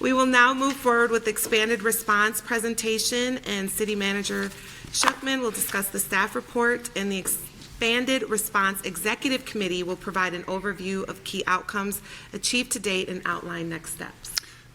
We will now move forward with expanded response presentation, and City Manager Schuckman will discuss the staff report, and the Expanded Response Executive Committee will provide an overview of key outcomes achieved to date and outline next steps.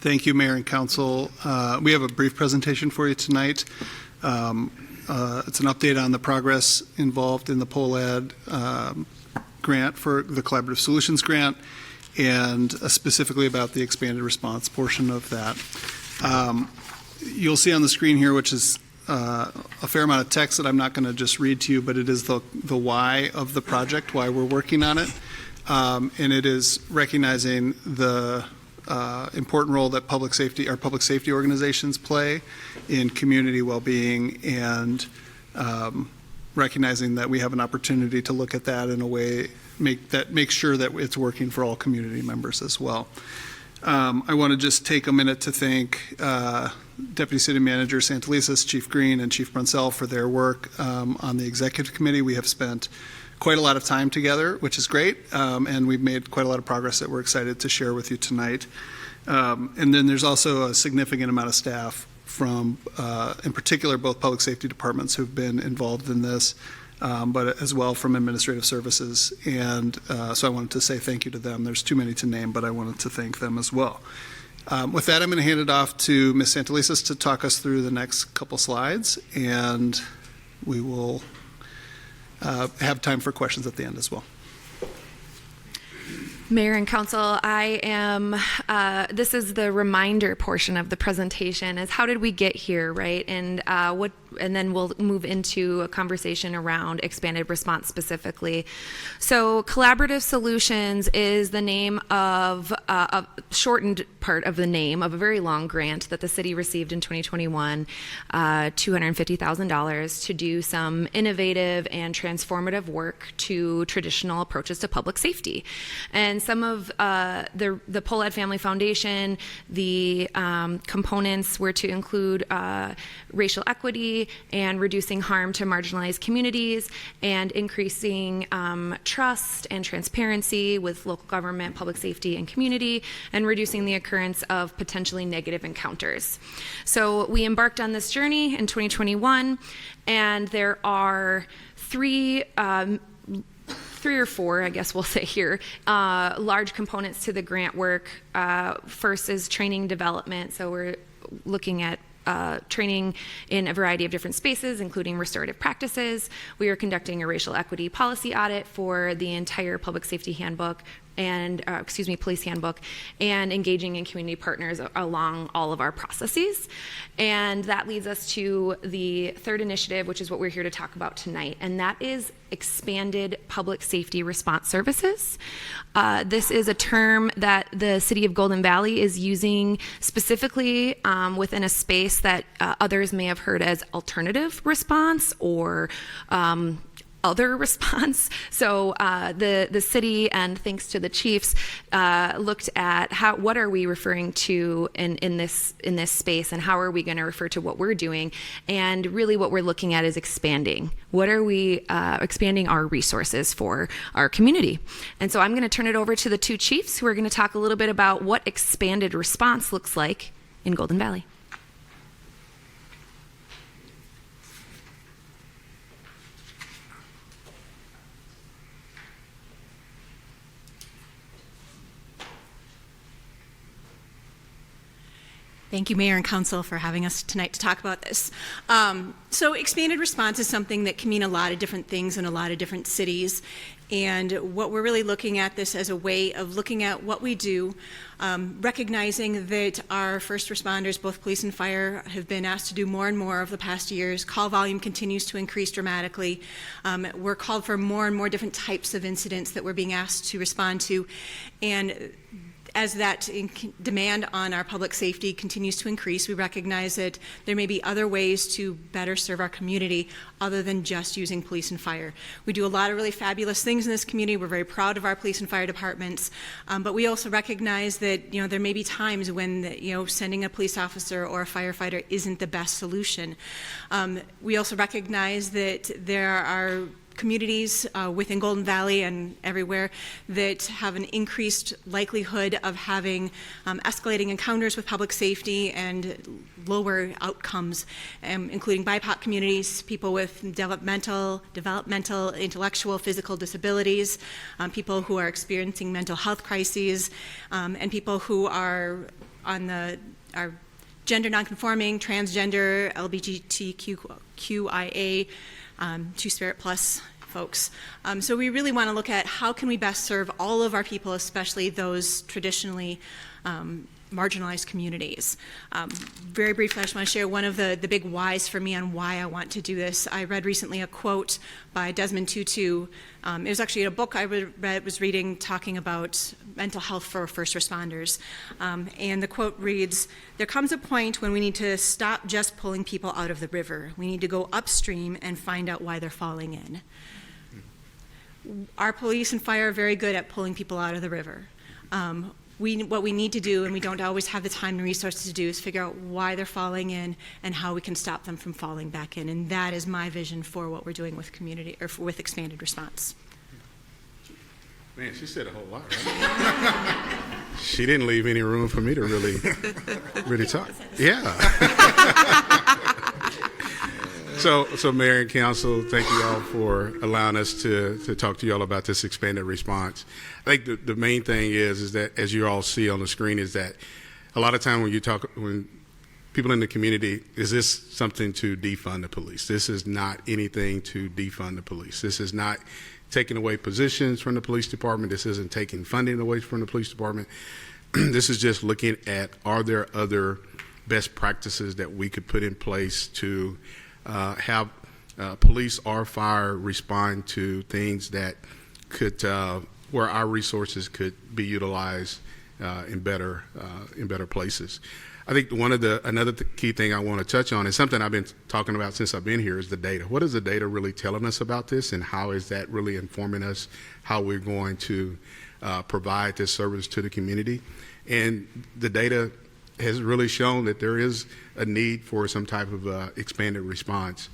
Thank you, Mayor and Council. We have a brief presentation for you tonight. It's an update on the progress involved in the POLAD grant for the Collaborative Solutions Grant, and specifically about the expanded response portion of that. You'll see on the screen here, which is a fair amount of text that I'm not going to just read to you, but it is the why of the project, why we're working on it. And it is recognizing the important role that our public safety organizations play in community well-being, and recognizing that we have an opportunity to look at that in a way make sure that it's working for all community members as well. I want to just take a minute to thank Deputy City Manager Santelises, Chief Green, and Chief Brunsell for their work on the Executive Committee. We have spent quite a lot of time together, which is great, and we've made quite a lot of progress that we're excited to share with you tonight. And then there's also a significant amount of staff from, in particular, both public safety departments who've been involved in this, but as well from administrative services. And so I wanted to say thank you to them. There's too many to name, but I wanted to thank them as well. With that, I'm going to hand it off to Ms. Santelises to talk us through the next couple slides, and we will have time for questions at the end as well. Mayor and Council, this is the reminder portion of the presentation, is how did we get here, right? And then we'll move into a conversation around expanded response specifically. So Collaborative Solutions is the name of a shortened part of the name of a very long grant that the city received in 2021, $250,000 to do some innovative and transformative work to traditional approaches to public safety. And some of the POLAD Family Foundation, the components were to include racial equity and reducing harm to marginalized communities, and increasing trust and transparency with local government, public safety, and community, and reducing the occurrence of potentially negative encounters. So we embarked on this journey in 2021, and there are three or four, I guess we'll say here, large components to the grant work. First is training development. So we're looking at training in a variety of different spaces, including restorative practices. We are conducting a racial equity policy audit for the entire public safety handbook, and police handbook, and engaging in community partners along all of our processes. And that leads us to the third initiative, which is what we're here to talk about tonight, and that is expanded public safety response services. This is a term that the City of Golden Valley is using specifically within a space that others may have heard as alternative response or other response. So the city, and thanks to the chiefs, looked at what are we referring to in this space, and how are we going to refer to what we're doing. And really what we're looking at is expanding. What are we expanding our resources for our community? And so I'm going to turn it over to the two chiefs, who are going to talk a little bit about what expanded response looks like in Golden Valley. Thank you, Mayor and Council, for having us tonight to talk about this. So expanded response is something that can mean a lot of different things in a lot of different cities. And what we're really looking at this as a way of looking at what we do, recognizing that our first responders, both police and fire, have been asked to do more and more over the past years. Call volume continues to increase dramatically. We're called for more and more different types of incidents that we're being asked to respond to. And as that demand on our public safety continues to increase, we recognize that there may be other ways to better serve our community other than just using police and fire. We do a lot of really fabulous things in this community. We're very proud of our police and fire departments, but we also recognize that there may be times when sending a police officer or a firefighter isn't the best solution. We also recognize that there are communities within Golden Valley and everywhere that have an increased likelihood of having escalating encounters with public safety and lower outcomes, including BIPOC communities, people with developmental, intellectual, physical disabilities, people who are experiencing mental health crises, and people who are gender nonconforming, transgender, LGBTQIA, Two-Spirit Plus folks. So we really want to look at how can we best serve all of our people, especially those traditionally marginalized communities. Very briefly, I just want to share one of the big whys for me on why I want to do this. I read recently a quote by Desmond Tutu. It was actually a book I was reading talking about mental health for first responders. And the quote reads, "There comes a point when we need to stop just pulling people out of the river. We need to go upstream and find out why they're falling in." Our police and fire are very good at pulling people out of the river. What we need to do, and we don't always have the time and resources to do, is figure out why they're falling in and how we can stop them from falling back in. And that is my vision for what we're doing with community, or with expanded response. Man, she said a whole lot, right? She didn't leave any room for me to really talk. Yeah. So Mayor and Council, thank you all for allowing us to talk to you all about this expanded response. I think the main thing is that, as you all see on the screen, is that a lot of time when people in the community, is this something to defund the police? This is not anything to defund the police. This is not taking away positions from the police department. This isn't taking funding away from the police department. This is just looking at, are there other best practices that we could put in place to have police or fire respond to things that could, where our resources could be utilized in better places. I think another key thing I want to touch on is something I've been talking about since I've been here, is the data. What is the data really telling us about this, and how is that really informing us how we're going to provide this service to the community? And the data has really shown that there is a need for some type of expanded response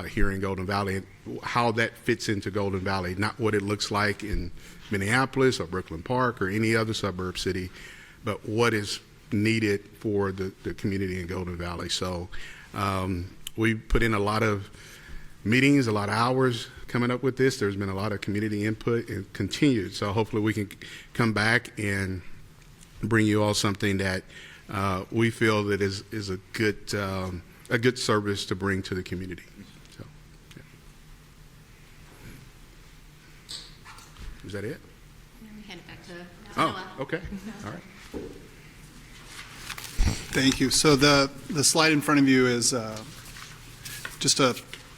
here in Golden Valley, and how that fits into Golden Valley, not what it looks like in Minneapolis or Brooklyn Park or any other suburb city, but what is needed for the community in Golden Valley. So we put in a lot of meetings, a lot of hours coming up with this. There's been a lot of community input and continued. So hopefully we can come back and bring you all something that we feel that is a good service to bring to the community. So, yeah. Is that it? Hand it back to Oh, okay. All right. Thank you. So the slide in front of you is just a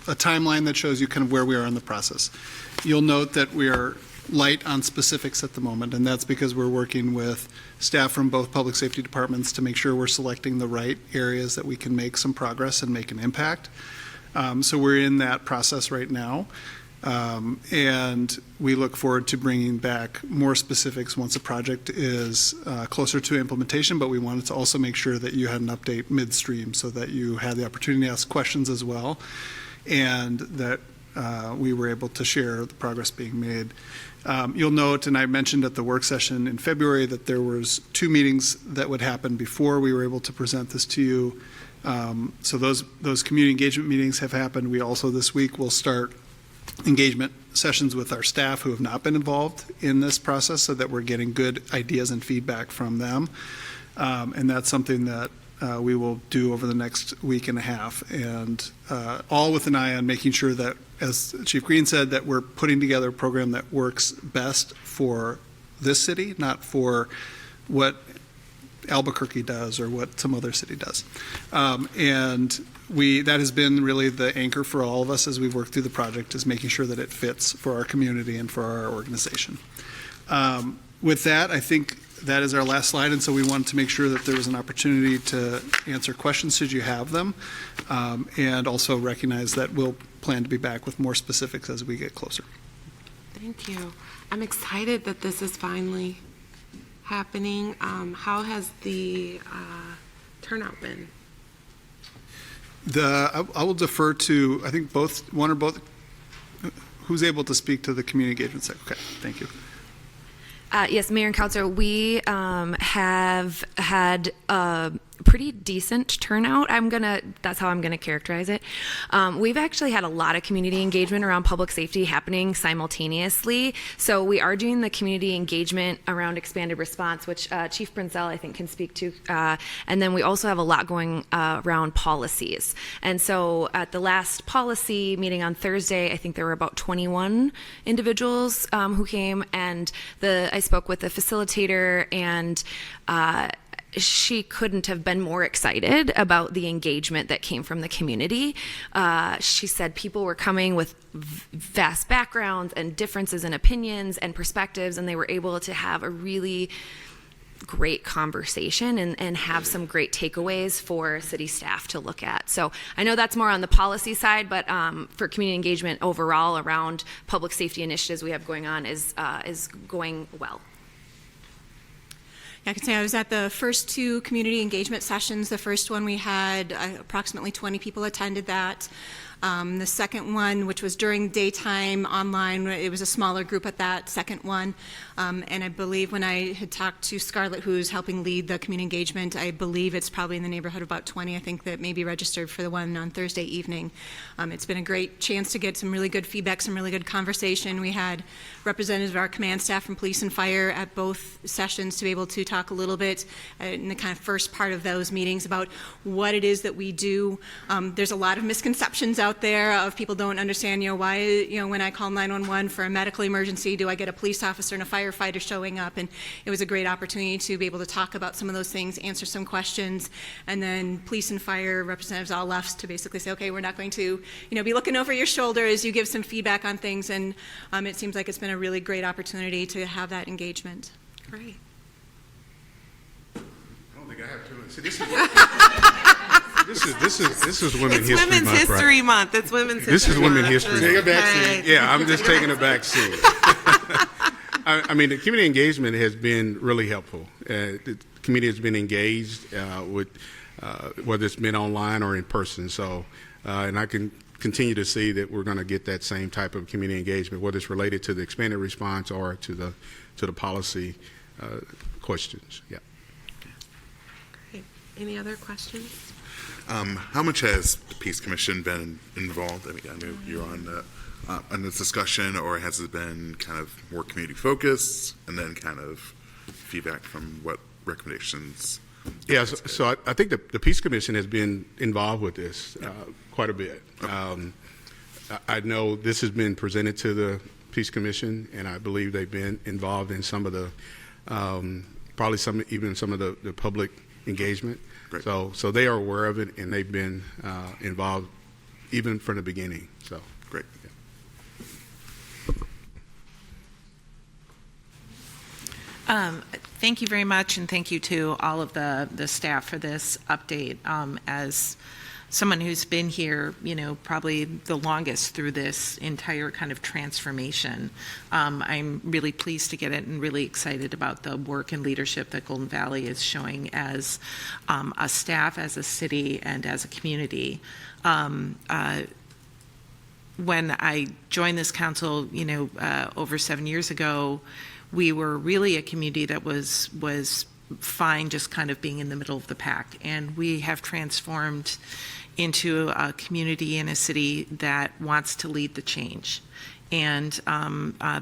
timeline that shows you kind of where we are in the process. You'll note that we are light on specifics at the moment, and that's because we're working with staff from both public safety departments to make sure we're selecting the right areas that we can make some progress and make an impact. So we're in that process right now. And we look forward to bringing back more specifics once a project is closer to implementation, but we wanted to also make sure that you had an update midstream so that you had the opportunity to ask questions as well, and that we were able to share the progress being made. You'll note, and I mentioned at the work session in February, that there was 2 meetings that would happen before we were able to present this to you. So those community engagement meetings have happened. We also this week will start engagement sessions with our staff who have not been involved in this process, so that we're getting good ideas and feedback from them. And that's something that we will do over the next week and a half, and all with an eye on making sure that, as Chief Green said, that we're putting together a program that works best for this city, not for what Albuquerque does or what some other city does. And that has been really the anchor for all of us as we've worked through the project, is making sure that it fits for our community and for our organization. With that, I think that is our last slide, and so we wanted to make sure that there was an opportunity to answer questions should you have them, and also recognize that we'll plan to be back with more specifics as we get closer. Thank you. I'm excited that this is finally happening. How has the turnout been? I will defer to, I think one or both, who's able to speak to the community engagement side? Okay, thank you. Yes, Mayor and Councilor, we have had a pretty decent turnout. That's how I'm gonna characterize it. We've actually had a lot of community engagement around public safety happening simultaneously. So we are doing the community engagement around expanded response, which Chief Brinsell, I think, can speak to. And then we also have a lot going around policies. And so at the last policy meeting on Thursday, I think there were about 21 individuals who came, and I spoke with the facilitator, and she couldn't have been more excited about the engagement that came from the community. She said people were coming with vast backgrounds and differences in opinions and perspectives, and they were able to have a really great conversation and have some great takeaways for city staff to look at. So I know that's more on the policy side, but for community engagement overall around public safety initiatives we have going on is going well. I can say I was at the first two community engagement sessions. The first one we had approximately 20 people attended that. The second one, which was during daytime online, it was a smaller group at that second one. And I believe when I had talked to Scarlett, who's helping lead the community engagement, I believe it's probably in the neighborhood of about 20, I think, that may be registered for the one on Thursday evening. It's been a great chance to get some really good feedback, some really good conversation. We had representatives of our command staff from police and fire at both sessions to be able to talk a little bit in the kind of first part of those meetings about what it is that we do. There's a lot of misconceptions out there of people don't understand, why, when I call 911 for a medical emergency, do I get a police officer and a firefighter showing up? And it was a great opportunity to be able to talk about some of those things, answer some questions, and then police and fire representatives all left to basically say, okay, we're not going to, be looking over your shoulder as you give some feedback on things. And it seems like it's been a really great opportunity to have that engagement. Great. I don't think I have 2 minutes. See, this is Women's It's History Women's Month, right? History Month. It's Women's History This is Women's Month. History. Take a back seat. Yeah, I'm just taking a back seat. I mean, the community engagement has been really helpful. The community has been engaged with whether it's been online or in person. So, and I can continue to see that we're going to get that same type of community engagement, whether it's related to the expanded response or to the policy questions. Yeah. Great. Any other questions? How much has the Peace Commission been involved? I mean, I know you're on this discussion, or has it been kind of more community focused, and then kind of feedback from what recommendations? Yeah, so I think the Peace Commission has been involved with this quite a bit. Okay. I know this has been presented to the Peace Commission, and I believe they've been involved in some of the, probably some of the public engagement. Great. So they are aware of it, and they've been involved even from the beginning. So Great. Thank you very much, and thank you to all of the staff for this update. As someone who's been here, probably the longest through this entire kind of transformation, I'm really pleased to get it and really excited about the work and leadership that Golden Valley is showing as a staff, as a city, and as a community. When I joined this council, over 7 years ago, we were really a community that was fine just kind of being in the middle of the pack. And we have transformed into a community and a city that wants to lead the change. And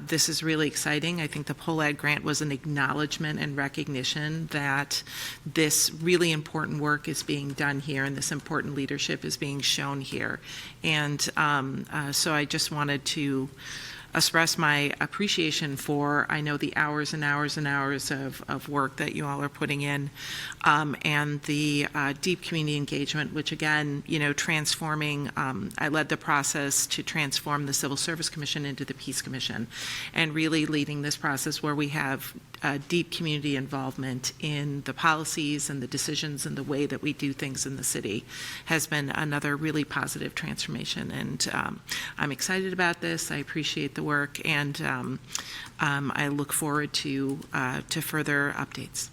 this is really exciting. I think the POLAD grant was an acknowledgement and recognition that this really important work is being done here and this important leadership is being shown here. And so I just wanted to express my appreciation for, I know, the hours and hours and hours of work that you all are putting in, and the deep community engagement, which again, transforming, I led the process to transform the Civil Service Commission into the Peace Commission, and really leading this process where we have deep community involvement in the policies and the decisions and the way that we do things in the city has been another really positive transformation. And I'm excited about this. I appreciate the work, and I look forward to further updates.